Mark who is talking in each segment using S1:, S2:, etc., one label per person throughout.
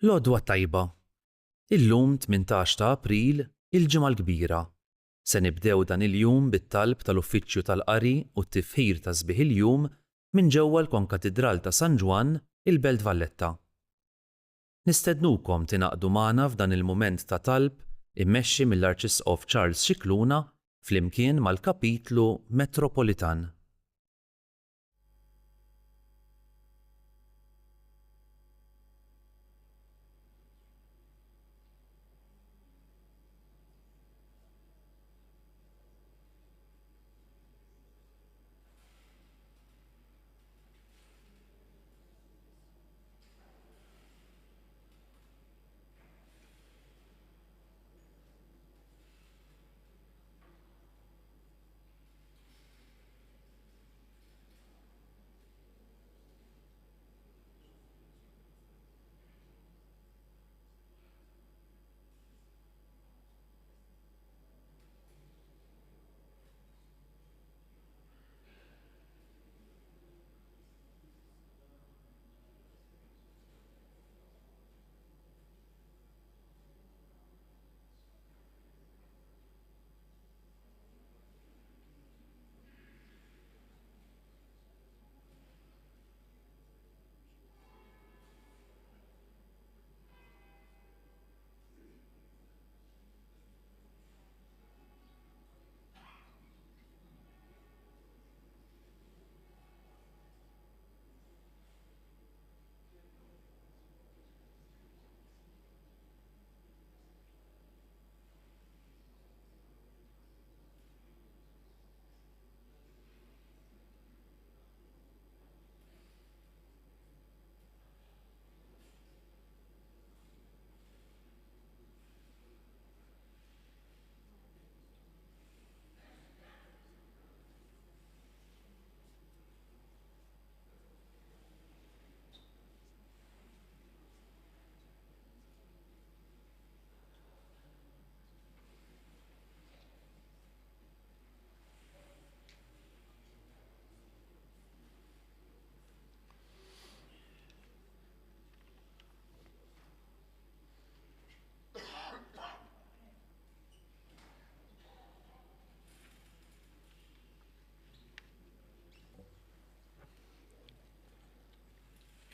S1: L-għodwa tajba. Illum 18 ta' April, il-ġimgħa l-kbira. Se nibdew dan il-jum bit-talb tal-Uffiċċju tal-Qari u t-tifħir ta' sbieħ il-jum minn ġewwa l-Konkatedral ta' San Ġwan, il-Belt Valletta. Nistednukom tingħaqdu magħna f'dan il-mument ta' talb immexxi mill-Arċisqof Charles Scicluna flimkien mal-Kapitlu Metropolitan.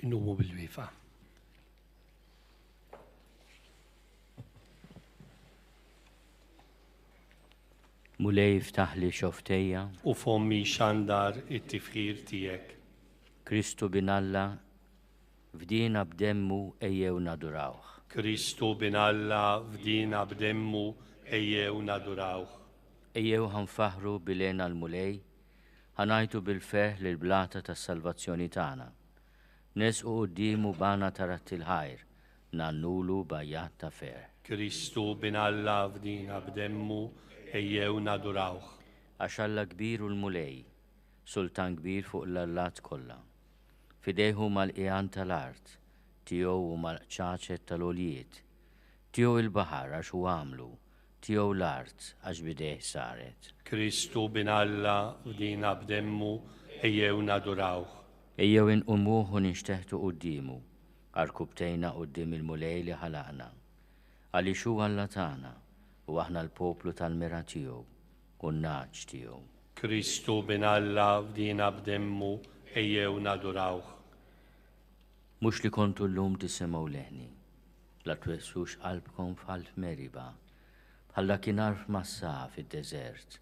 S2: Innumu bil-wifa.
S3: Mulej jiftaħ li xoftejja,
S2: U fommi xandar it-tifħir tijek.
S3: Kristu binalla, fdina b'demmu ejjew nadurawh.
S2: Kristu binalla fdina b'demmu ejjew nadurawh.
S3: Ejjew ħanfaħru bilena l-mulej, ħanajtu bil-feħ l-blata tas salvazzjoni tagħna. Nesqu quddiemu bana tarat il-ħajr, nannulu bajjat ta' fer.
S2: Kristu binalla fdina b'demmu ejjew nadurawh.
S3: Għaxalla kbir u l-mulej, sultan kbir fuq l-allat kollha. Fidejhu mal-qijan tal-art, tiegħu u mal-ċaċet tal-oljiet, tiegħu il-baħar għax hu għamlu, tiegħu l-art għax bidejh saret.
S2: Kristu binalla fdina b'demmu ejjew nadurawh.
S3: Ejjew inqumuh u ninxteħtu quddiemu, għarkubtejna qudiem il-mulej li ħalaqna. Għaliex huwa Alla tagħna u aħna l-poplu tal-mira tiegħu u n-naġġ tiegħu.
S2: Kristu binalla fdina b'demmu ejjew nadurawh.
S3: Mhux li kontu llum tisimgħu leħni, la twessux qalbkom f'ħalf meriba, bħalla kien arf massa fid-deżert,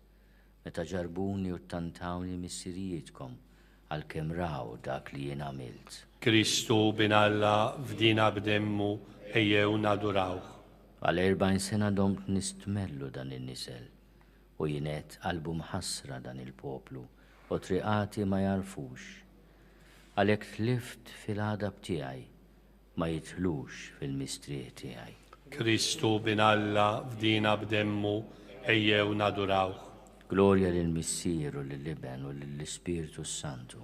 S3: meta ġarbuni u ttantawni mis-sirijietkom għalkemm raw dak li jien għamilt.
S2: Kristu binalla fdina b'demmu ejjew nadurawh.
S3: Għal 40 sena domt nistmellu dan in-nisel u jienet qalbu mħassra dan il-poplu u triqati ma jarfux. Għalhekk tlift fil-għadab tiegħi ma jidħlux fil-mistrieħ tiegħi.
S2: Kristu binalla fdina b'demmu ejjew nadurawh.
S3: Glorja lill-Missier u lill-Liben u lill-Ispiritu Santu.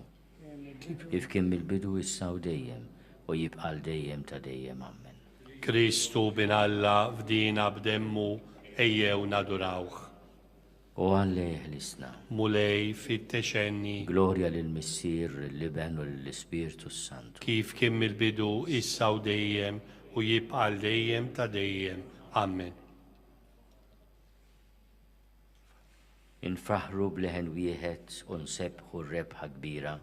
S3: Kif kien mill-bidu issa u dejjem u jibqal dejjem ta' dejjem ammen.
S2: Kristu binalla fdina b'demmu ejjew nadurawh.
S3: U għalleh l-isna.
S2: Mulej fit-texenni.
S3: Glorja lill-Missier, lill-Liben u lill-Ispiritu Santu.
S2: Kif kien mill-bidu issa u dejjem u jibqa' dejjem ta' dejjem. Amen.
S3: Infraħru bleħen wieħed u nsebħu rebħa kbira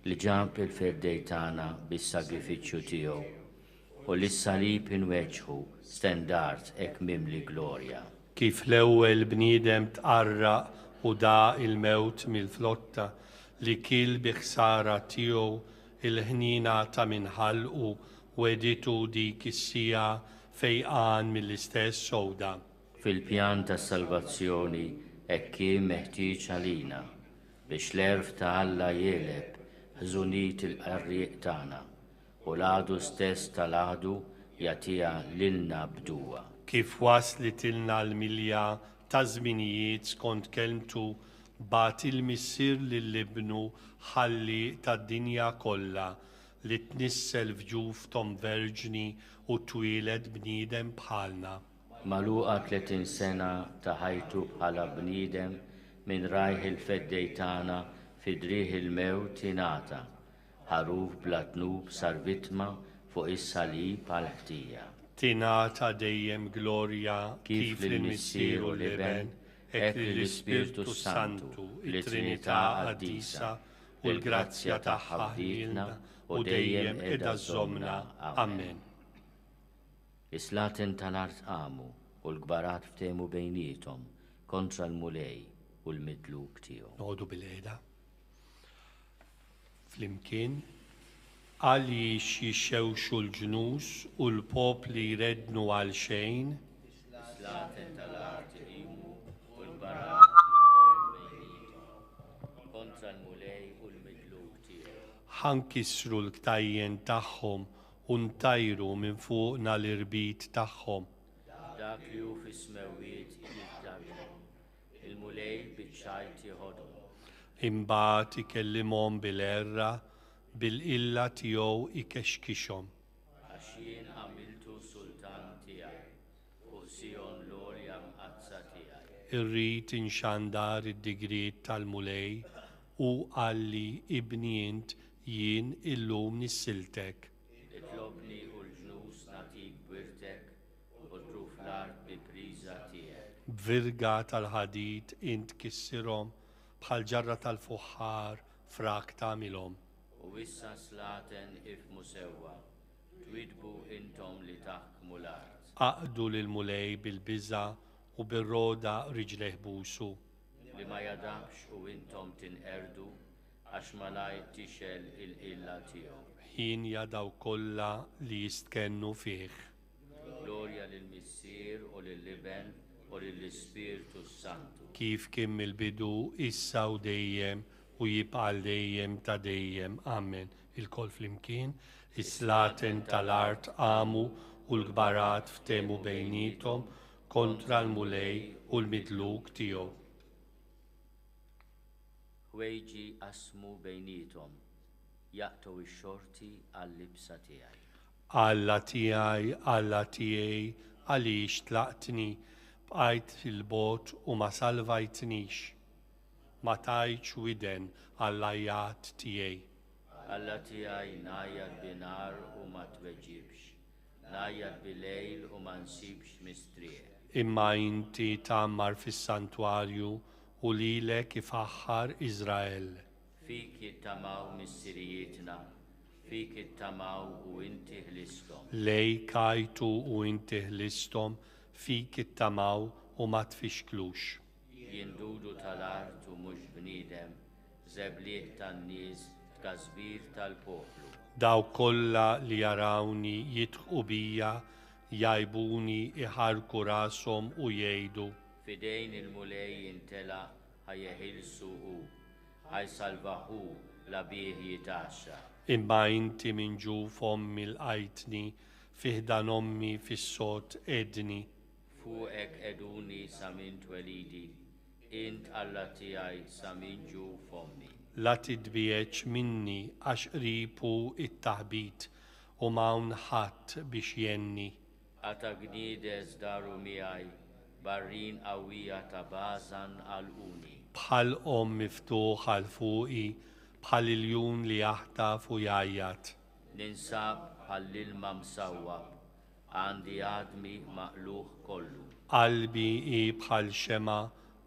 S3: li ġab il-feddej tagħna bis-sagrifiċċju tiegħu u lis-salib inweġħu stendard hekk mimli glorja.
S2: Kif l-ewwel bniedem tqarraq u da il-mewt mill-flotta li kil biħsara tiegħu il-ħnina ta' minħalqu weditu dik is-sija fejqan mill-istess sowda.
S3: Fil-pjan tas salvazzjoni hekk kien meħtieġ għalina biex l-erf ta' Alla jeleb ħżuniet il-qarrieq tagħna u l-għadu stess tal-għadu jagħtiha lilna bduwa.
S2: Kif waslitilna l-milja ta' żminijiet skont kelmtu bat il-missier lill-ibnu ħalli tad-dinja kollha li tnissel f'ġuf Tom Verġni u twiled bniedem bħalna.
S3: Magħluqa 30 sena ta' ħajtu bħala bniedem minn rajħ il-feddej tagħna fi drieħ il-mewt ingħata. Ħaruf bla tnub sar vittma fuq is-salib għal ħtija.
S2: Tingħata dejjem glorja kif lill-missier u l-Iben, hekk lill-Ispirtu Santu, it-Trinità qaddisa u l-grazzja tagħha ħdilna u dejjem qiegħda żommna. Amen.
S3: Is-slaten tal-art qamu u l-gbarat ftehmu bejniethom kontra l-mulej u l-midluk tiegħu.
S2: Noqogħdu bil-qiegħda. Flimkien għalli jixxewxu l-ġnus u l-popli jrednu għal xejn.
S3: Is-slaten tal-art qamu u l-gbarat ftehmu bejniethom kontra l-mulej u l-midluk tiegħu.
S2: Ħankissru l-ktajjen tagħhom u ntajru minn fuqna l-irbit tagħhom.
S3: Dak li hu fis-smewwiet jiddarhom, il-mulej biċ-ċajt jieħodhom.
S2: Imbagħad ikellimhom bil-erra, bil-qilla tiegħu ikexkixhom.
S3: Għax jien għamiltu sultan tiegħi fuq Sion l-għolja mqazza tiegħi.
S2: Irrid inxandar id-digriet tal-mulej u għalli ibni int jien illum nissiltek.
S3: Itlobni u l-ġnus nagħtik birtek u truf l-art bi priża tiegħek.
S2: B'virga tal-ħadid int kissirhom bħal ġarra tal-fuħħar frak tagħmilhom.
S3: U issa slaten ifmu sewwa, twidbu intom li taħkmu l-art.
S2: Aqdu lil-mulej bil-biża u bir-roda riġlejh busu.
S3: Li ma jadabx u intom tinqerdu għax malaj tixel il-qilla tiegħu.
S2: Ħin jadaw kollha li jistkennu fih.
S3: Glorja lill-Missier u lill-Iben u lill-Ispirtu Santu.
S2: Kif kien mill-bidu issa u dejjem u jibqa' dejjem ta' dejjem. Amen. Il-kol flimkien, is-slaten tal-art qamu u l-gbarat ftehmu bejnietom kontra l-mulej u l-midluk tiegħu.
S3: Ħwejġi qasmu bejniethom, jaqtu x-xorti għall-libsa tiegħi.
S2: Alla tiegħi, Alla tiegħi, għaliex tlaqtni, bqajt fil-bot u ma salvajtnix. Ma tajtx widen għall-ajjat tiegħi.
S3: Alla tiegħi ngħajjad binar u ma tweġibx, ngħajjad bilejl u ma nsibx mistrieħ.
S2: Imma inti tagħmmar fis-santwarju u lilek ifaħħar Iżrael.
S3: Fik jittamaw missirijietna, fik jittamaw u inti ħlistom.
S2: Lej kajtu u inti ħlistom, fik ittamaw u ma tfixklux.
S3: Jindudu tal-art u mhux bniedem, żebliet tan-nies tkasbir tal-poplu.
S2: Daw kollha li jarawni jidħqu bija, jajbuni iħarku rashom u jgħidu.
S3: Fidejn il-mulej jintela ħajjeħilsu u ħajsalvaħu la bih jitaxxa.
S2: Imma inti minn ġufhom mill-qajtni, fiħdan ommi fis-sod edni.
S3: Fuqek eduni sa minn twelidi, int Alla tiegħi sa minn ġuf ommi.
S2: La tidbieċ minni għax qribu it-taħbit u mawn ħadd biex jenni.
S3: Għata gnides daru miegħi, barrin qawwija ta' Bażan għal-uni.
S2: Bħal miftuħ għal fuqi, bħal il-jun li jaħtaf u jajjat.
S3: Ninsab bħall-ilma msawwab, għandi għadmi maqluħ kollu.
S2: qalbi i bħal xema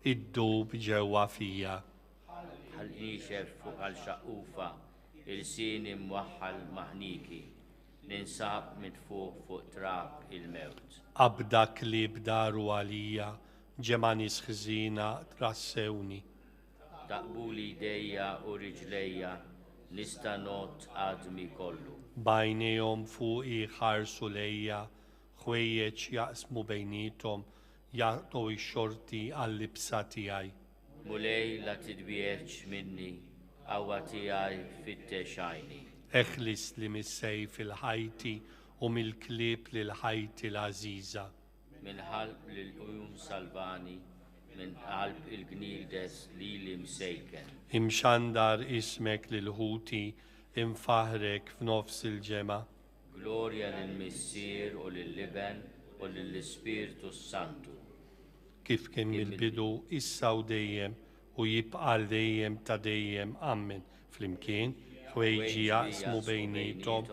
S2: id-dub ġewwa fija.
S3: Bħal nixef fuq għal xaqufa, il-sini mwaħħal maħniki, ninsab fuq trab il-mewt.
S2: Abdak li bdaru għalija, ġemani sħżina trassewni.
S3: Taqbuli dejja u riġlejja, nista not għadmi kollu.
S2: Bajnejhom fuqi ħarsu lejja, ħwejjeġ jaqsmu bejnietom, jaqtu x-xorti għall-libsa tiegħi.
S3: Mulej la tidbieċ minni, għawa tijaj fittex għajni.
S2: Eħlis li mis-sejf il-ħajti u mill-klib l-ħajti l-aziza.
S3: Min ħalb l-ujum salvani, min qalb il-gnides li msejken.
S2: Imxandar ismek l-ħuti, imfaħrek f'nofs il-ġema.
S3: Gloria lill-Missier u lill-Liben u lill-Ispirtu Santu.
S2: Kif kien mill-bidu issa u dejjem u jibqal dejjem ta' dejjem ammen. Flimkien, ħwejġi jaqsmu bejnietom,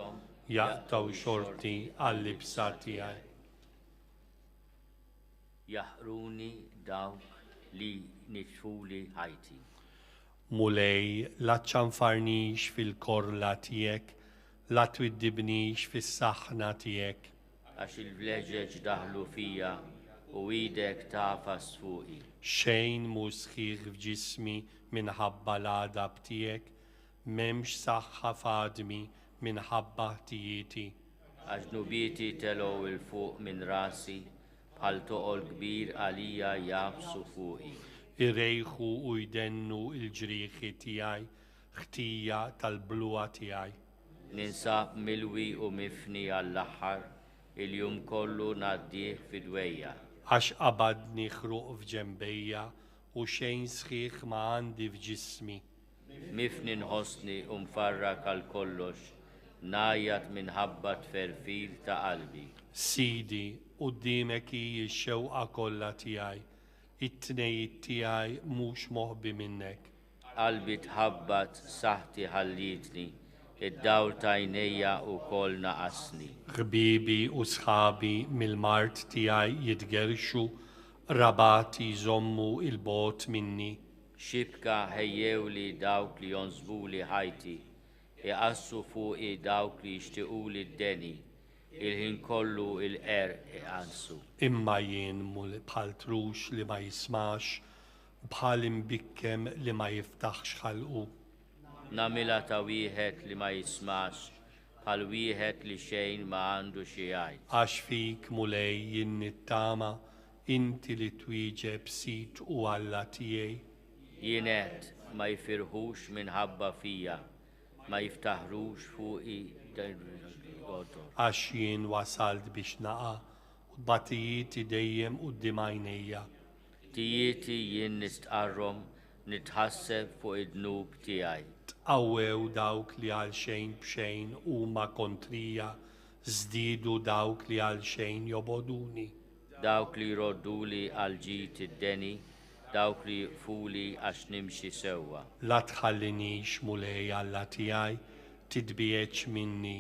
S2: jaqtaw xorti għall-libsa tiegħi.
S3: Jaħruni dawk li nitfuli ħajti.
S2: Mulej, la ċanfarnix fil-korla tiegħek, la twiddibnix fis-saħna tiegħek.
S3: Għax il-vleġeġ daħlu fija u idek tafas fuqi.
S2: Xejn mu sħiħ f'ġismi minħabba l-għadab tiegħek, m'hemmx saħħa f'għadmi minħabba ħtijieti.
S3: Għax nubieti telow il-fuq minn rasi, bħal toqol kbir għalija jabsu fuqi.
S2: Irrejħu u jdennu il-ġrieħi tiegħi, ħtija tal-bluwa tiegħi.
S3: Ninsab milwi u mifni għall-aħħar, il-jum kollu naddih fidwejja.
S2: Għax qabadni ħruq f'ġembejja u xejn sħiħ ma għandi f'ġismi.
S3: Mifni nħossni u mfarrak għal kollox, najjat minħabba tferfil ta' qalbi.
S2: Sidi, qudiemek hi x-xewqa kollha tiegħi, it-tnejjit tiegħi mhux moħbi minnek.
S3: Qalbi tħabbat saħti ħallitni, id-dawl ta' jnejja u kol naqasni.
S2: Ħbibi u sħabi mill-mart tiegħi jitgerxu, rabati jżommu il-bot minni.
S3: Xibka ħejjew li dawk li jonżbuli ħajti, iqassu fuqi dawk li jixtiquli d-deni, il-ħin kollu iqansu.
S2: Imma jien mul bħal trux li ma jismax, bħal imbikkem li ma jiftaħx ħalqu.
S3: Namila ta' wieħed li ma jismax, bħal wieħed li xejn ma għandu xi jgħid.
S2: Għax fik mulej jien nittama, inti li twieġeb sit u Alla tiegħi.
S3: Jienet ma jfirħux minħabba fija, ma jiftaħrux fuqi d-għodor.
S2: Għax jien wasalt biex naqa, u batijieti dejjem quddiem għajnejja.
S3: Tijieti jien nistqarrom, nitħasseb fuq id-dnub tiegħi.
S2: Tqawwew dawk li għal xejn b'xejn huma kontrija, żdiedu dawk li għal xejn joboduni.
S3: Dawk li jrodduli għal ġid id-deni, dawk li fuli għax nimxi sewwa.
S2: La tħallinix mulej Alla tiegħi, tidbieċ minni.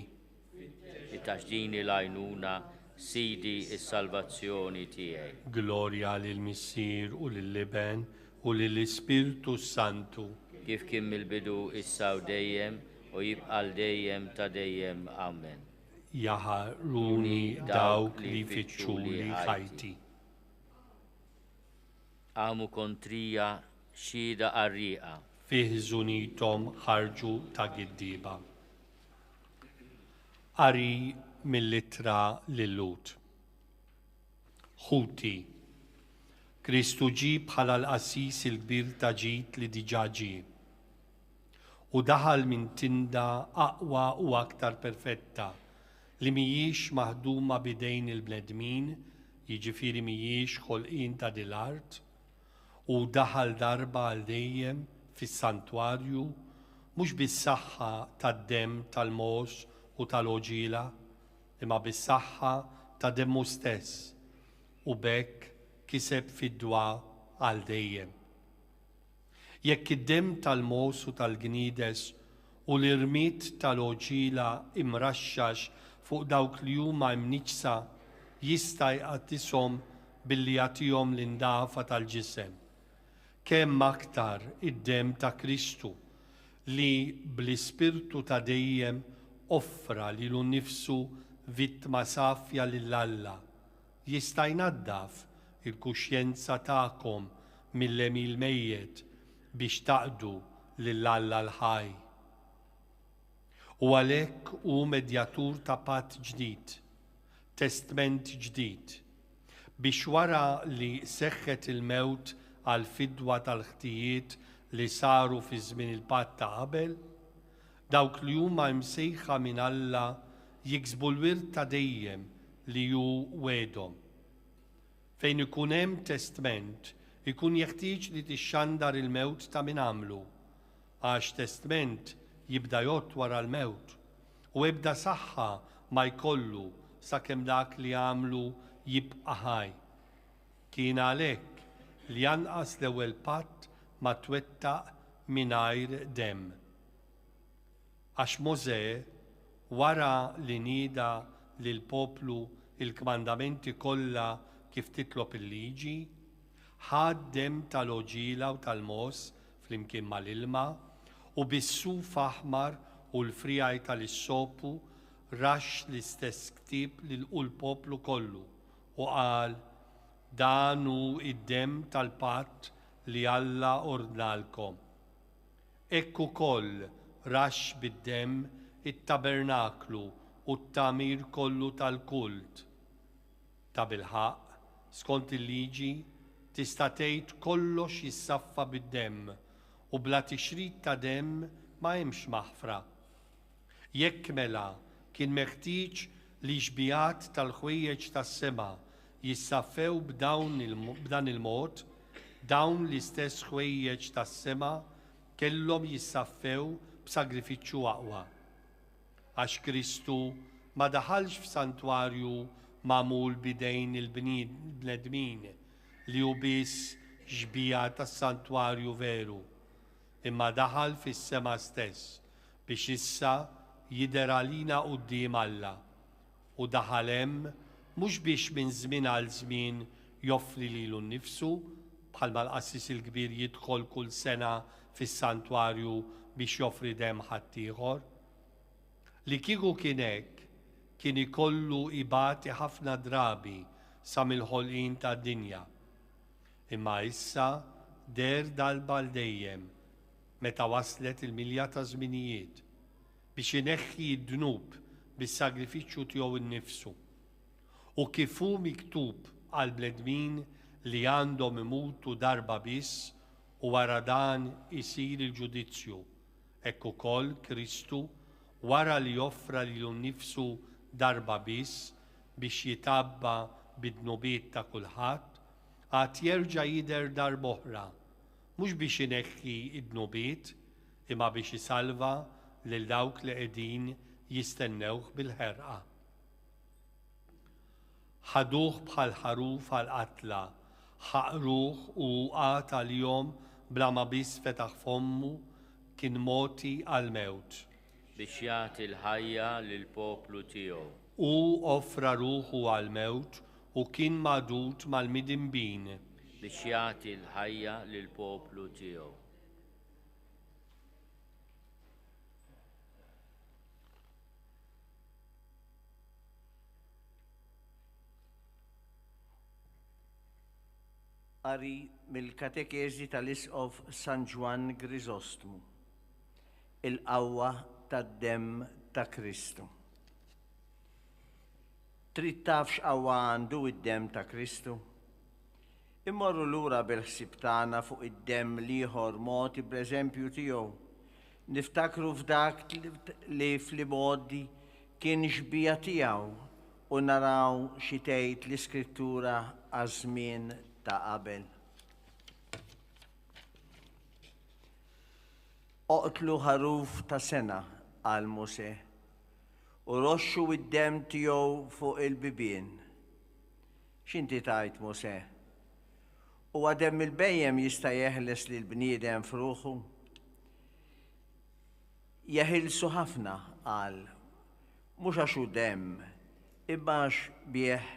S3: Itaġdini lajnuna, sidi is-salvazzjoni tiegħi.
S2: Glorja lil Missier u lill-Liben u lill-Ispirtu Santu.
S3: Kif kien mill-bidu issa u dejjem u jibqal dejjem ta' dejjem. Amen.
S2: Jaħaruni dawk li fitxu li ħajti.
S3: Għamu kontrija xida qarriqa.
S2: Fih żunitom ħarġu ta' giddiba. Qari mill-ittra lill-Lut. Ħuti. Kristu ġie bħala l-qasis il-kbir ta' ġid li diġà ġie. U daħal minn tinda aqwa u aktar perfetta li mhijiex maħduma bidejn il-bnedmin, jiġifieri mhijiex ħolqien ta' dil-art, u daħal darba għal dejjem fis-santwarju mhux bis-saħħa tad-demm tal-mos u tal-oġila, imma bis-saħħa ta' demmu stess, u bekk kiseb fid-dwa għal dejjem. Jekk id-demm tal-mos u tal-gnides u l-irmit tal-oġila imraxxax fuq dawk li huma mniġsa jista' jqaddishom billi jagħtihom l-indafa tal-ġisem. Kemm aktar id-dem ta' Kristu li bl-ispirtu ta' dejjem offra lilu nnifsu vittma safja lill-Alla jista' jnaddaf il-kuxjenza tagħkom mill-emil mejjed biex taqdu lill-Alla l-ħaj. U għalhekk hu medjatur ta' patt ġdid, testament ġdid, biex wara li seħħet il-mewt għal fidwa tal-ħtijiet li saru fi żmien il-patt ta' qabel, dawk li huma msejħa minn Alla jiksbu l-wirt ta' dejjem li hu wedhom. Fejn ikun hemm testament, ikun jeħtieġ li tixxandar il-mewt ta' min għamlu, għax testament jibda jgħod wara l-mewt u ebda saħħa ma jkollu sakemm dak li għamlu jibqa' ħaj. Kien għalhekk li janqas l-ewwel patt ma twettaq mingħajr dem. Għax Mosè wara li nieda lil poplu il-kmandamenti kollha kif titlob il-liġi, ħad dem tal-oġila u tal-mos flimkien mal-ilma u bis-suf aħmar u l-frijaj tal-issopu rax l-istess ktieb lil poplu kollu u qal dan hu id-dem tal-patt li Alla ordnalkom. Hekk ukoll rax bid-dem it-tabernaklu u t-tamir kollu tal-kult. Ta' bilħaq, skont il-liġi, tista' tgħid kollox jissaffa bid-demm u bla tixrid ta' demm ma hemmx maħfra. Jekk mela kien meħtieġ li xbijat tal-ħwejjeġ tas-sema jissaffew b'dan il-mod, dawn l-istess ħwejjeġ tas-sema kellhom jissaffew b'sagrifiċċju aqwa. Għax Kristu ma daħalx f'santwarju magħmul bidejn il-bnedmin li hu biss xbija tas-santwarju veru, imma daħal fis-sema stess biex issa jidher għalina quddiem Alla u daħal hemm mhux biex minn żmien għal żmien joffri lilu nnifsu bħalma l-qassis il-kbir jidħol kull sena fis-santwarju biex joffri demm ħaddieħor. Li kieku kien hekk kien ikollu ibati ħafna drabi sa mill-ħolqien tad-dinja. Imma issa der darba l dejjem meta waslet il-milja ta' żminijiet biex ineħħi d-dnub bis-sagrifiċċju tiegħu innifsu. U kif hu miktub għal bledmin li għandhom imutu darba biss u wara dan isir il-ġudizzju. Hekk ukoll Kristu wara li joffra lilu nnifsu darba biss biex jitabba bid-dnubiet ta' kulħadd, għad jerġa' jidher darba oħra, mhux biex ineħħi id-dnubiet, imma biex isalva lil dawk li qegħdin jistennewh bil-ħerqa. Ħaduh bħal ħaruf għal-qatla, ħaqruh u qat għal-jom bla ma biss fetaħ fommu kien moti għal-mewt.
S3: Biex jagħti l-ħajja lill-poplu tiegħu.
S2: U offra ruħu għal-mewt u kien magħdud mal-midinbin.
S3: Biex jagħti l-ħajja lill-poplu tiegħu.
S4: Qari mill-katekesi tal-Isqof San Ġwan Griżostmu, il-qawwa tad-demm ta' Kristu. Trid taf x'qawwa għandu id-demm ta' Kristu? Immorru lura bil-ħsieb tagħna fuq id-demm li ieħor moti bl-eżempju tiegħu. Niftakru f'dak li fl-modi kien xbija tiegħu u naraw xi tgħid l-Iskrittura għaż-żmien ta' qabel. Oqtlu ħaruf ta' sena għal Mosè u roxxu id-demm tiegħu fuq il-bibien. X'inti tajt Mosè? Huwa demm il-bejjem jista' jeħles lil bniedem f'ruħu? Jeħilsu ħafna qal, mhux għax hu demm, imma għax bih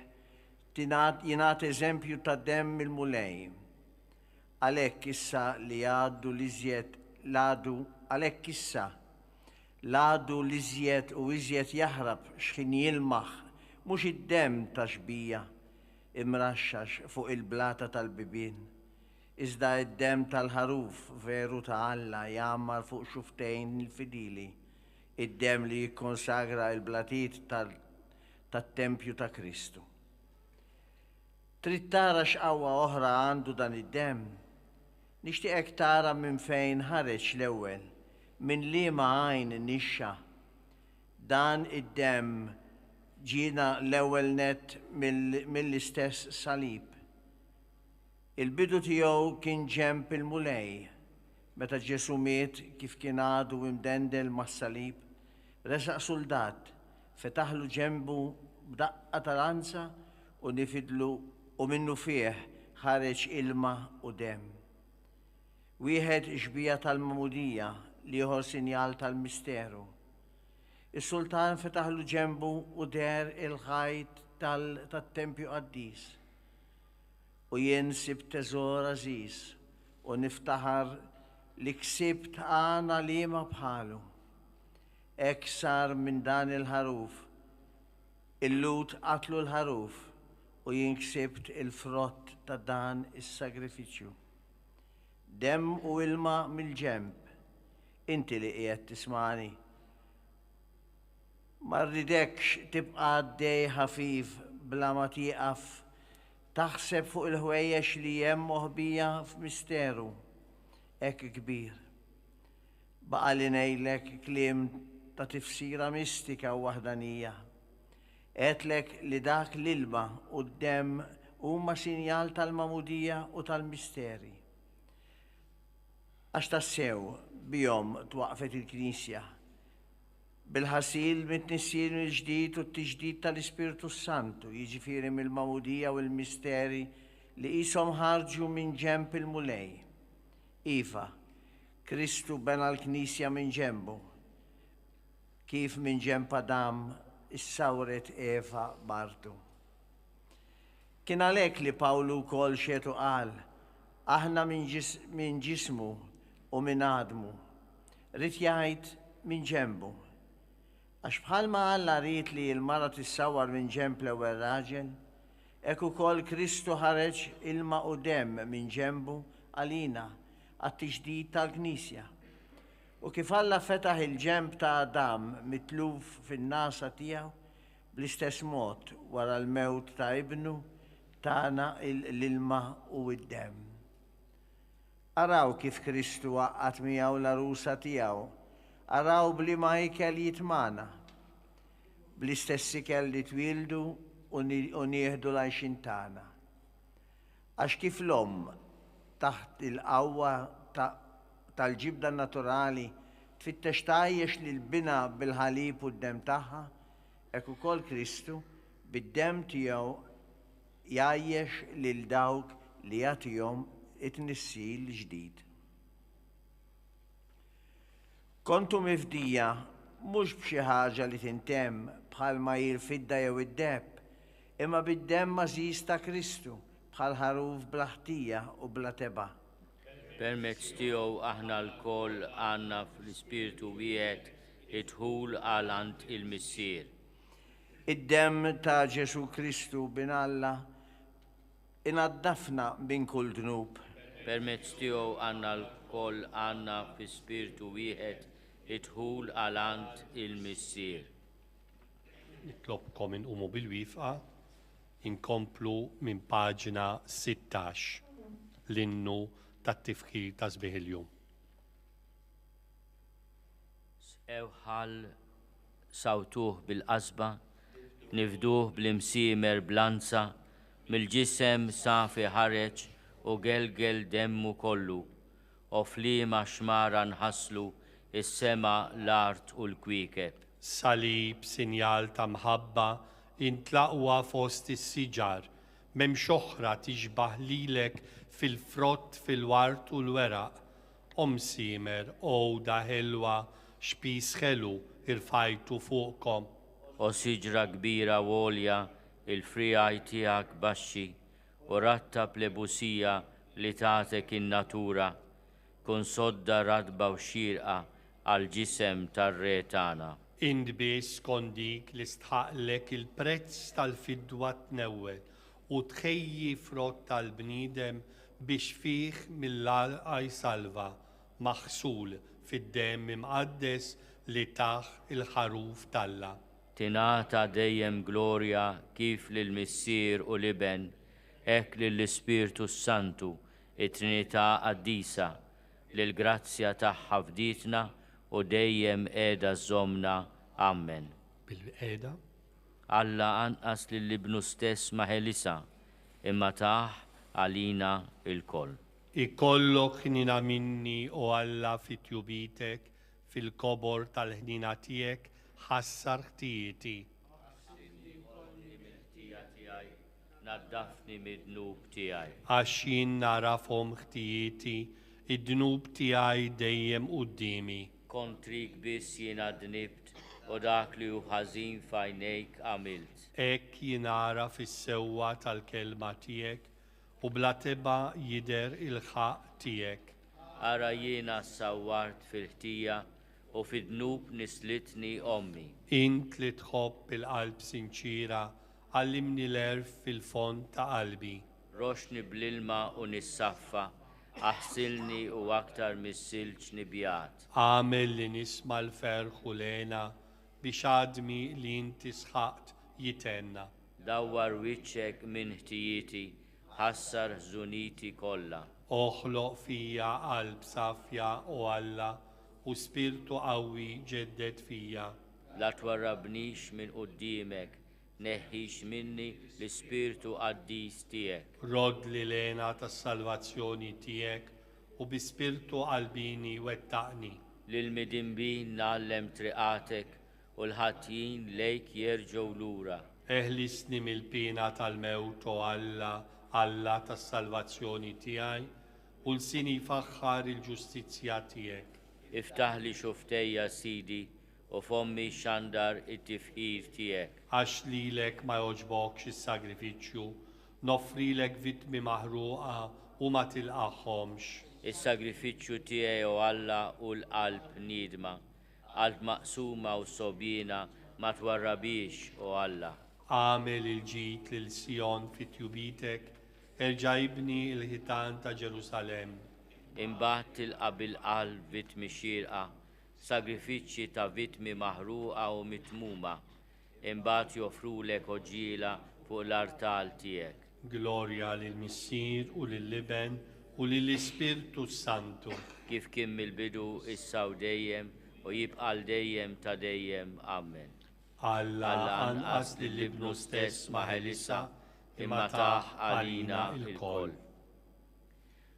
S4: jingħat eżempju ta' demm il-mulej. Għalhekk issa li għaddu l-iżjed għalhekk issa l-għadu l-iżjed u iżjed jaħrab x'ħin jilmaħ mhux id-demm ta' xbija imraxxax fuq il-blata tal-bibien. Iżda id-demm tal-ħaruf veru ta' Alla jammar fuq xuftejn il-fidili, id-demm li jikkonsagra il-blatit tat-tempju ta' Kristu. Trid tara x'qawwa oħra għandu dan id-demm? Nixtieqek tara minn fejn ħareġ l-ewwel, minn liema għajn nixxa. Dan id-demm ġiena l-ewwel net mill-istess salib. Il-bidu tiegħu kien ġenb il-mulej, meta Ġesu miet kif kien għadu imdendel mas-salib, resaq soldat, fetaħlu ġenbu b'daqqa tal-anza u nifidlu u minnu fih ħareġ ilma u demm. Wieħed xbija tal-mamudija, ieħor sinjal tal-misteru. Is-sultan fetaħlu ġenbu u der il-ħajt tat-tempju qaddis. U jien sibt teżor ażiż u niftaħar li ksibt għana liema bħalu. Ek sar minn dan il-ħaruf, il-lut qatlu l-ħaruf u jien ksibt il-frott ta' dan is-sagrifiċju. Demm u ilma mill-ġemb, inti li qiegħed tismani. Ma rridekx tibqa' għaddej ħafif bla ma tieqaf taħseb fuq il-ħwejjex li hemm moħbija f'misteru hekk kbir. Baqa' li ngħidlek kliem ta' tifsira mistika u waħdanija. Għedlek li dak l-ilma u d-demm huma sinjal tal-mamudija u tal-misteri. Għax tassew bihom twaqfet il-Knisja bil-ħasil mit-tnissir mill-ġdid u t-tiġdid tal-Ispiritu Santu, jiġifieri mill-mamudija u l-misteri li qishom ħarġu minn ġenb il-mulej. Iva, Kristu bena l-Knisja minn ġenbu, kif minn ġenb Adam issawret Eva bartu. Kien għalhekk li Pawlu wkoll xetu qal, aħna minn ġismu u minn għadmu, rid jgħid minn ġenbu. Għax bħalma Alla rid li l-mara tissawar minn ġenb l-ewwel raġel, hekk ukoll Kristu ħareġ ilma u demm minn ġenbu għalina għat-tiġdid tal-Knisja. U kif Alla fetaħ il-ġenb ta' Adam mitluf fin-nasa tiegħu, bl-istess mod wara l-mewt ta' ibnu tagħna l-ilma u d-demm. Araw kif Kristu waqqat miegħu l-arusa tiegħu, araw bliema ikel jitmana, bl-istess ikel li twildu u nieħdu l-għajxin tagħna. Għax kif l-omm taħt il-qawwa tal-ġibda naturali tfittex tgħajjex lill-bina bil-ħalib u d-demm tagħha, hekk ukoll Kristu bid-demm tiegħu jgħajjex lil dawk li jagħtihom it-tnissil ġdid. Kontu mifdija mhux b'xi ħaġa li tintemm bħalma jil-fidda jew id-debb, imma bid-demm mażiż ta' Kristu bħal ħaruf bla ħtija u bla teba'.
S3: Permezz tiegħu aħna lkoll għandna fl-Ispiritu wieħed idħul għalant il-missier.
S4: Id-demm ta' Ġesu Kristu bin Alla inaddafna minn kull dnub.
S3: Permezz tiegħu għandna lkoll għandna fl-Ispiritu wieħed idħul għalant il-missier.
S2: Nitlobkom inqumu bil-wifqa, inkomplu minn paġina 16 l-innu tat-tifħir ta' sbieħ il-jum.
S3: Ewħal sawtuh bil-qasba, nifduh bl-imsiemer blanza, mill-ġisem safi ħareġ u gelgel demmu kollu, u fliema xmara nħasslu is-sema l-art u l-kwiekeb.
S2: Salib, sinjal ta' mħabba, intlaqwa fost is-siġar, m'hemmx oħra tixbaħ lilek fil-frott, fil-wart u l-weraq. Omsimer, owda ħelwa, xpis ħelu irfajtu fuqkom.
S3: O siġra kbira wolja il-frijaj tiegħek baxxi u rattab lebusija li tagħtek in-natura, kun sodda radba u xierqa għal-ġisem tar-Re tagħna.
S2: Indbis kondik li stħaqlek il-prezz tal-fidwa tnewwel u tħejji frott tal-bniedem biex fih mill-alqa jsalva maħsul fid-dem imqaddes li taħ il-ħaruf talla.
S3: Tingħata dejjem glorja kif lill-Missier u l-Iben, hekk lill-Ispirtu Santu, it-Trinità qaddisa, lill-grazzja tagħha fditna u dejjem qiegħda żommna. Amen.
S2: Bil-qeda?
S3: Alla anqas lill-Ibnu stess ma ħelisa, imma taħ għalina il-koll.
S2: Ikollok ħnina minni u Alla fit-tjubitek fil-kobor tal-ħnina tiegħek ħassar ħtijiti.
S3: Naddafni mid-dnub tiegħi.
S2: Għax jien narafhom ħtijiti, id-dnub tiegħi dejjem qudiemi.
S3: Kontrik biss jiena dnibt u dak li hu ħażin f'għajnejk għamilt.
S2: Hekk jien ara fis-sewwa tal-kelma tiegħek u bla teba jidher il-ħaq tiegħek.
S3: Ara jiena sawwart fil-ħtija u fid-dnub nislitni ommi.
S2: Int li tħobb il-qalb sinċira, għallimni l-erf fil-fond ta' qalbi.
S3: Roxni bl-ilma u nissaffa, aħsilni u aktar mis-silġ nibjat.
S2: Għamel li nisma l-ferħ u lena biex għadmi li inti sħaqt jitenna.
S3: Dawwar wiċċek minn ħtijieti, ħassar żuniti kollha.
S2: Oħloq fija qalb safja u Alla u spirtu qawwi ġeddet fija.
S3: La twarrabnix minn qudiemek, neħħix minni l-Ispirtu qaddis tiegħek.
S2: Rod li lena tas-salvazzjoni tiegħek u bi spirtu qalbini wettaqni.
S3: Lil-midimbin nallem triqatek u l-ħatjin lejk jerġgħu lura.
S2: Eħlisni mill-pina tal-mewt u Alla tas-salvazzjoni tiegħi u l-sini faħħar il-ġustizzja tiegħek.
S3: Iftaħ li xuftejja Sidi u fommi xandar it-tifħir tiegħek.
S2: Għax lilek ma joġbokx is-sagrifiċċju, noffrilek vittmi maħruqa u ma tilqaħħomx.
S3: Is-sagrifiċċju tiegħi u Alla u l-qalb nidma, qalb maqsuma u sobjina ma twarrabix u Alla.
S2: Għamel il-ġit lil Sion fit-tjubitek, erġajbni il-ħitan ta' Ġerusalem.
S3: Imbagħad tilqa' bil-qalb vittmi xierqa, sagrifiċċji ta' vittmi maħruqa u mitmuma, imbagħad joffrulek oġġiela fuq l-artal tiegħek.
S2: Glorja lill-Missier u lill-Iben u lill-Ispirtu Santu.
S3: Kif kien mill-bidu issa u dejjem u jibqa' dejjem ta' dejjem. Amen.
S2: Alla anqas lill-Ibnu stess ma ħelisa imma taħ għalina il-koll.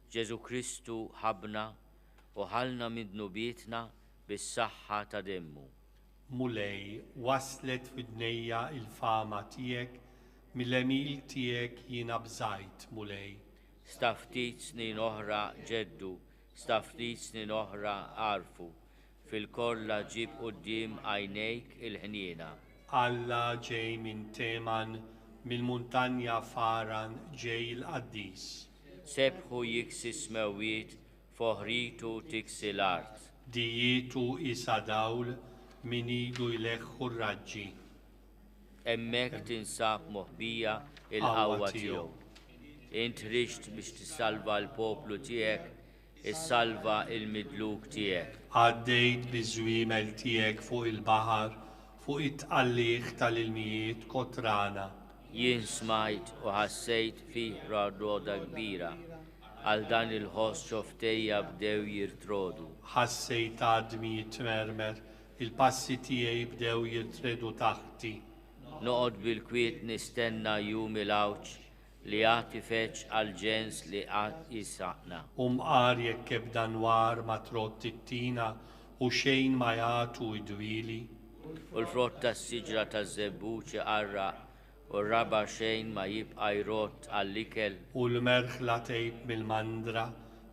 S3: Ġesu Kristu ħabna u ħalna mid-dnubietna bis-saħħa ta' demmu.
S2: Mulej waslet fid-dnejja il-fama tiegħek mill-emil tiegħek jiena bżajt mulej.
S3: Staftit snin oħra ġeddu, staftit snin oħra għarfu, fil-kolla ġib quddiem għajnejk il-ħniena.
S2: Alla ġej minn Teman, mill-muntanja Faran ġej il-qaddis.
S3: Sebħu jiksi smewiet, foħritu tiksi l-art.
S2: Dijietu isa dawl, min idu jleħħu r-raġġi.
S3: Emmek tinsab moħbija il-qawwa tiegħu. Int rixt biex tissalva l-poplu tiegħek, issalva il-midluk tiegħek.
S2: Għaddejt biż-żwiemel tiegħek fuq il-baħar, fuq it-tqalliq tal-ilmijiet kotrana.
S3: Jien smajt u ħassejt fih roda kbira, għal dan il-ħoss xoftejja bdew jirtrodu.
S2: Ħassejt għadmi jitmermer, il-passi tiegħi bdew jirtredu taħti.
S3: Noqgħod bil-kwiet nistenna jum il-awċ li jagħti feċ għal ġens li qatt jisaqna.
S2: Mqar jekk ebda nwar ma trott it-tina u xejn ma jagħtu id-dwili.
S3: U l-frott tas-siġra taż-żebbuċi qarraq u r-raba xejn ma jibqa' jrott għall-ikel.
S2: U l-merħla tejb mill-mandra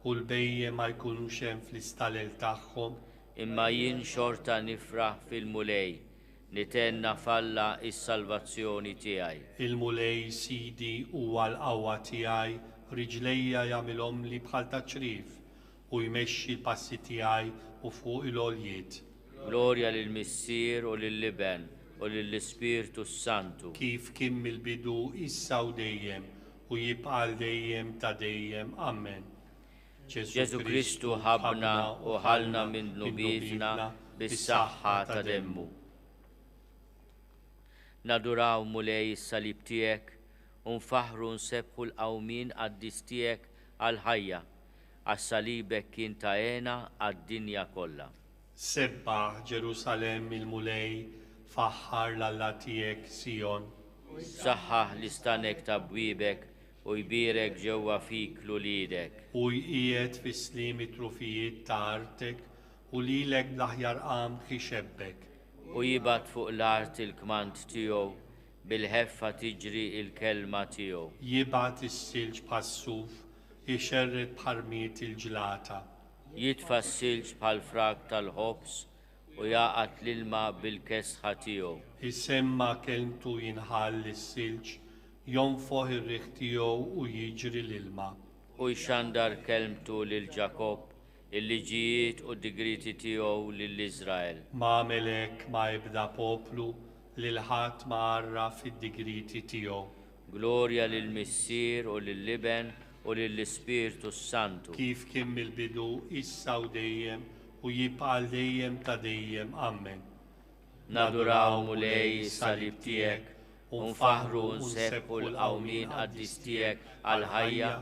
S2: u l-bejje ma jkunux hemm fl-istalel tagħhom.
S3: Imma jien xorta nifraħ fil-mulej nitenna falla is-salvazzjoni tiegħi.
S2: Il-mulej sidi huwa l-qawwa tiegħi, riġlejja jagħmilhom li bħal taċrif u jmexxi l-passi tiegħi u fuq il-għoljiet.
S3: Glorja lil Missier u lill-Liben u lill-Ispirtu Santu.
S2: Kif kien mill-bidu issa u dejjem u jibqa' dejjem ta' dejjem. Amen.
S3: Ġesu Kristu ħabna u ħalna minn dnubietna bis-saħħa ta' demmu. Naduraw mulej is-salib tiegħek u nfaħru nsebħu l-qawmin qaddis tiegħek għall-ħajja għas-salibek kien ta' għena għad-dinja kollha.
S2: Sebbaħ Ġerusalem il-mulej faħħar l-Alla tiegħek Sion.
S3: Saħħaħ l-istanek ta' bwiebek u jbirek ġewwa fik l-ulidek.
S2: U jqiegħed fis-slim it-trufijiet ta' artek u lilek l-aħjar qam xixebbek.
S3: U jibat fuq l-art il-kmant tiegħu bil-ħeffa tiġri il-kelma tiegħu.
S2: Jibgħat is-silġ bħas-suf, ixerred bħarmiet il-ġlata.
S3: Jitfa' s-silġ bħal frag tal-ħobs u jaqat l-ilma bil-kesħa tiegħu.
S2: Isemma kelmtu jinħall is-silġ, jonfoħ ir-riħ tiegħu u jiġri l-ilma.
S3: U jxandar kelmtu lil Ġakob il-liġijiet u d-digriti tiegħu lill-Iżrael.
S2: M'għamelek ma jibda poplu lil ħadd ma għarraf id-digriti tiegħu.
S3: Glorja lil Missier u lill-Liben u lill-Ispirtu Santu.
S2: Kif kien mill-bidu issa u dejjem u jibqa' dejjem ta' dejjem. Amen.
S3: Naduraw mulej is-salib tiegħek u nfaħru nsebħu l-qawmin qaddis tiegħek għall-ħajja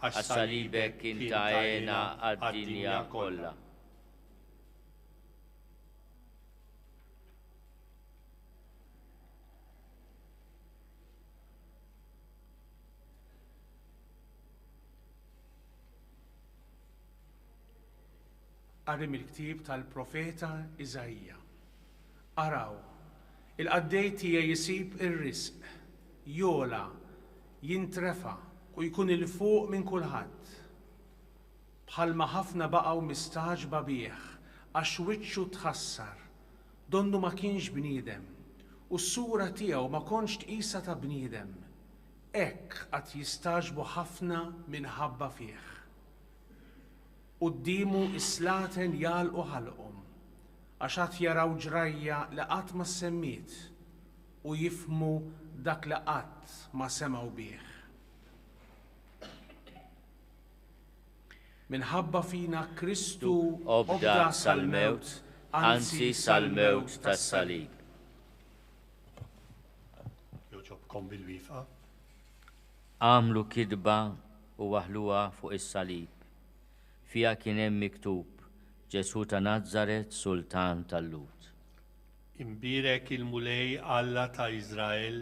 S3: għas-salibek kien ta' għena għad-dinja kollha.
S5: Qarim il-ktib tal-profeta Iżajja. Araw, il-qaddej tiegħi jisib ir-risq, jola, jintrefa' u jkun il-fuq minn kulħadd. Bħalma ħafna baqgħu mistaġba bih għax wiċċu tħassar, donnu ma kienx bniedem u s-sura tiegħu ma kontx tqisha ta' bniedem. Hekk qatt jistaġbu ħafna minħabba fih. Quddiemu islaten jalqu ħalqhom għax qatt jaraw ġrajja li qatt ma semmiet u jifhmu dak li qatt ma semgħu bih. Minħabba fina Kristu obda sal-mewt, anzi sal-mewt tas-salib.
S2: Joġobkom bil-wifqa.
S3: Għamlu kidba u waħluha fuq is-salib. Fija kien hemm miktub Ġesu ta' Nażaret, Sultan tal-Lut.
S2: Imbirek il-mulej Alla ta' Iżrael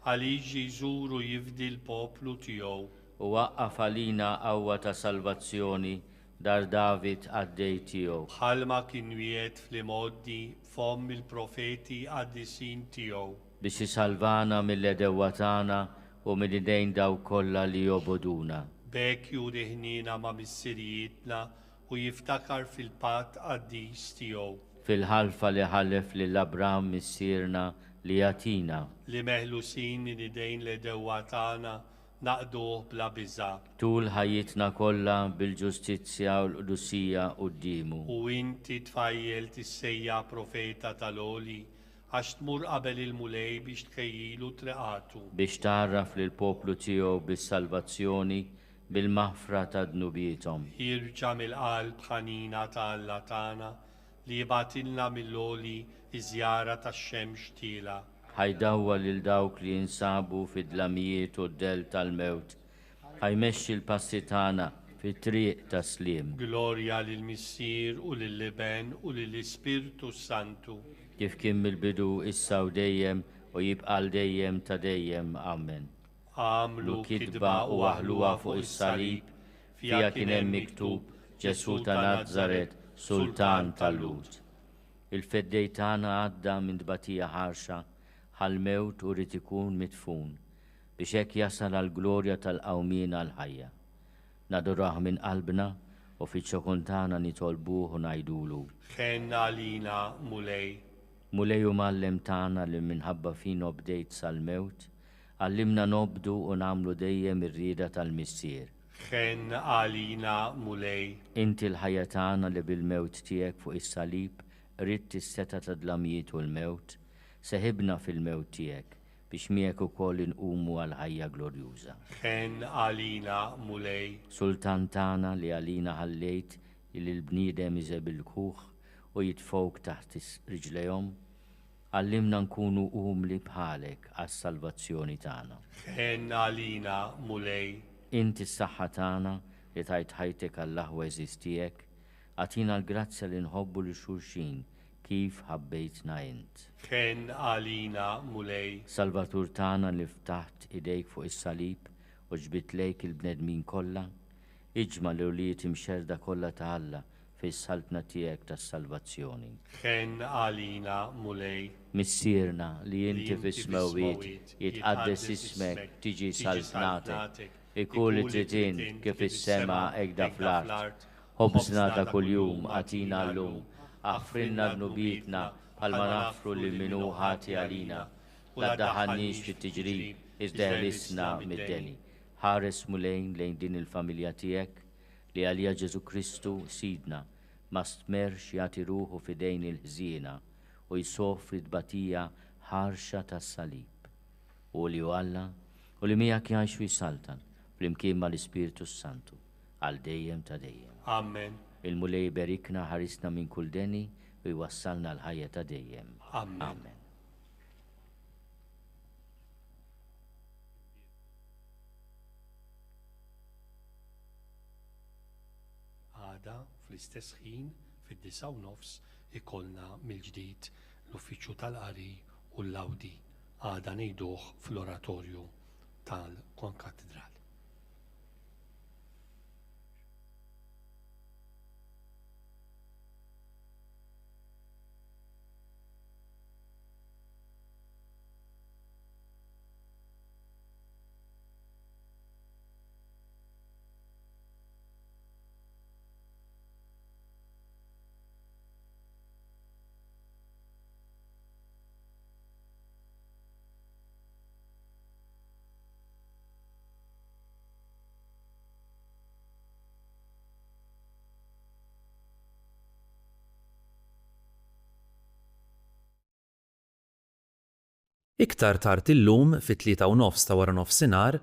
S2: għaliex jżuru jifdi l-poplu tiegħu.
S3: U waqqaf għalina qawwa ta' salvazzjoni dar David għaddej tiegħu.
S2: Bħalma kien wiegħed fl-imoddi fomm il-profeti għaddisin tiegħu.
S3: Biex isalvana mill-edewwa tagħna u mill-idejn daw kollha li joboduna.
S2: B'hekk juri ħnina ma' missirijietna u jiftakar fil-patt qaddis tiegħu.
S3: Fil-ħalfa li ħallef lil Abram missierna li jatina.
S2: Li meħlusin minn idejn l-edewwa tagħna naqduh bla biża'.
S3: Tul ħajjitna kollha bil-ġustizzja u l-qudusija qudiemu.
S2: U inti tfajjel tissejja profeta tal-oli għax tmur qabel il-mulej biex tkejjilu treqatu.
S3: Biex tarraf lil poplu tiegħu bis-salvazzjoni bil-maħfra ta' dnubietom.
S2: Jirġa' mill-qalb ħanina ta' Alla tagħna li jibatilna mill-oli iżjara tax-xemx tila.
S3: Ħajdawwa lil dawk li jinsabu fid-dlamijiet u d-del tal-mewt. Ħajmexxi l-passi tagħna fit-triq ta' slim.
S2: Glorja lil Missier u lill-Liben u lill-Ispirtu Santu.
S3: Kif kien mill-bidu issa u dejjem u jibqa' dejjem ta' dejjem. Amen.
S2: Għamlu kidba u waħluha fuq is-salib, fija kien hemm miktub
S3: Ġesu ta' Nażaret, Sultan tal-Lut. Il-feddej tagħna għadda minn tbatija ħarxa ħal-mewt u rid ikun mitfun biex hekk jasal għall-glorja tal-qawmien għall-ħajja. Nadurah minn qalbna u fiċ-ċokun tagħna nitolbuh u ngħidulu.
S2: Ħenna għalina mulej.
S3: Mulej u mallem tagħna li minħabba fina bdejt sal-mewt, għallimna nobdu u nagħmlu dejjem ir-rieda tal-Missier.
S2: Chen għalina mulej.
S3: Inti l-ħajja tagħna li bil-mewt tiegħek fuq is-salib ridt is-seta ta' dlamijiet u l-mewt, seħibna fil-mewt tiegħek biex miegħek ukoll inqumu għal ħajja glorjuża.
S2: Chen għalina mulej.
S3: Sultan tagħna li għalina ħallejt li l-bniedem iżeb il-kuħ u jitfowk taħt riġlejhom, għallimna nkunu umli bħalek għas-salvazzjoni tagħna.
S2: Chen għalina mulej.
S3: Inti s-saħħa tagħna li tajt ħajtek għall-aħwa eżistijek, għatina l-grazzja li nħobbu li xulxin kif ħabbejtna int.
S2: Chen għalina mulej.
S3: Salvatur tagħna li ftaħt idejk fuq is-salib u ġbit lejk il-bnedmin kollha, iġma li uliet imxerda kollha ta' Alla fis-saltna tiegħek tas-salvazzjoni.
S2: Chen għalina mulej.
S3: Missierna li inti fis-smawiet jitqaddes ismek tiġi saltnatek. Ikun li tridin kif is-sema egda fl-art. Ħobżna ta' kuljum għatina llum, aħfrinna dnubietna bħalma nafru li minnu ħati għalina. La daħannix fit-tiġrib, iżda ħlisna mid-deni. Ħares mulejn lejn din il-familja tiegħek li għalija Ġesu Kristu sidna ma stmerx jagħti ruħu fidejn il-ħżiena u jsofri d-batija ħarxa tas-salib. U li Alla u li miegħek jgħix u jsaltan flimkien mal-Ispiritu Santu għal dejjem ta' dejjem.
S2: Amen.
S3: Il-mulej berikna ħarisna minn kull deni u jwassalna l-ħajja ta' dejjem.
S2: Amen.
S3: Amen.
S2: Għada fl-istess ħin fid-9:30 ikollna mill-ġdid l-uffiċċju tal-qari u l-lawdi. Għada ngħiduh fl-oratorju tal-Konkatedral.
S1: Iktar tard illum fit-3:30 ta' wara nofsinhar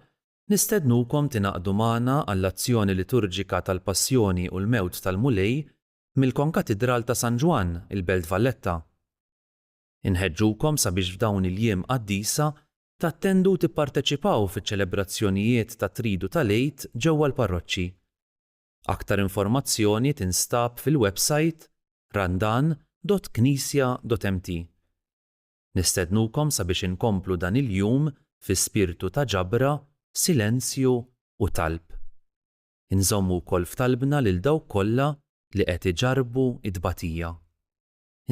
S1: nistednukom tingħaqdu magħna għall-azzjoni liturġika tal-Passjoni u l-Mewt tal-Mulej mill-Konkatedral ta' San Ġwan, il-Belt Valletta. Inħeġġukom sabiex f'dawn il-jiem qaddisa tattendu u tipparteċipaw fiċ-ċelebrazzjonijiet ta' Tridu tal-Għid ġewwa l-parroċċi. Aktar informazzjoni tinstab fil-website randan.knisja.mt. Nistednukom sabiex inkomplu dan il-jum fi spirtu ta' ġabra, silenzju u talb. Inżommu wkoll f'talbna lil dawk kollha li qed iġarbu id-tbatija.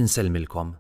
S1: Insellmilkom.